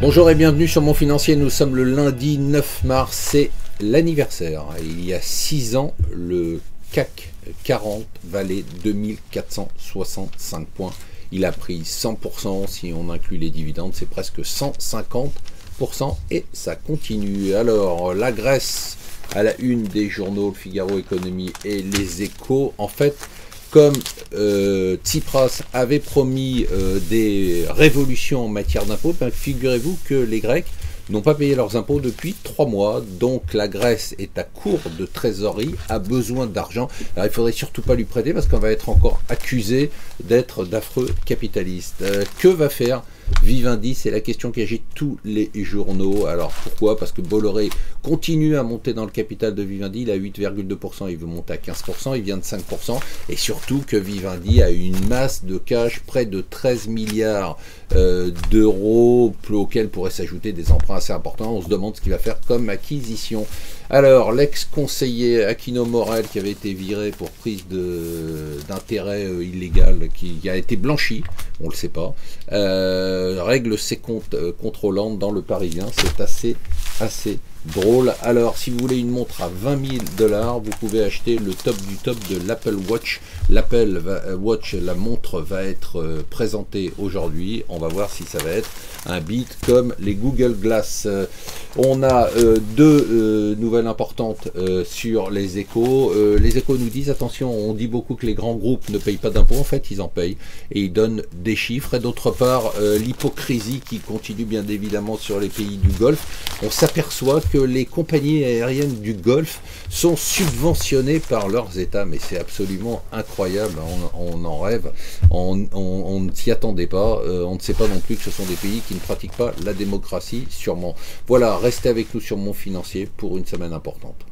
Bonjour et bienvenue sur Mon Financier. Nous sommes le lundi 9 mars, c'est l'anniversaire. Il y a 6 ans, le CAC 40 valait 2465 points. Il a pris 100%, si on inclut les dividendes, c'est presque 150% et ça continue. Alors, la Grèce à la une des journaux, le Figaro Économie et les Échos, en fait, comme Tsipras avait promis des révolutions en matière d'impôts, ben, figurez-vous que les Grecs n'ont pas payé leurs impôts depuis 3 mois. Donc la Grèce est à court de trésorerie, a besoin d'argent. Alors il ne faudrait surtout pas lui prêter parce qu'on va être encore accusé d'être d'affreux capitalistes. Que va faire Vivendi? C'est la question qui agite tous les journaux. Alors pourquoi? Parce que Bolloré continue à monter dans le capital de Vivendi. Il a 8,2%, il veut monter à 15%, il vient de 5%. Et surtout que Vivendi a une masse de cash, près de 13 milliards d'euros, auxquels pourraient s'ajouter des emprunts assez importants. On se demande ce qu'il va faire comme acquisition. Alors, l'ex-conseiller Aquino Morel, qui avait été viré pour prise d'intérêt illégal, qui a été blanchi, on ne le sait pas, règle ses comptes contrôlantes dans le Parisien. C'est assez drôle. Alors, si vous voulez une montre à 20 000 $, vous pouvez acheter le top du top de l'Apple Watch. L'Apple Watch, la montre va être présentée aujourd'hui. On va voir si ça va être un beat comme les Google Glass. On a deux nouvelles importantes sur les Échos. Les Échos nous disent, attention, on dit beaucoup que les grands groupes ne payent pas d'impôts. En fait, ils en payent et ils donnent des chiffres. Et d'autre part, l'hypocrisie qui continue bien évidemment sur les pays du Golfe. On s'aperçoit que les compagnies aériennes du Golfe sont subventionnées par leurs États, mais c'est absolument incroyable, on en rêve, on ne s'y attendait pas, on ne sait pas non plus que ce sont des pays qui ne pratiquent pas la démocratie, sûrement. Voilà, restez avec nous sur Mon Financier pour une semaine importante.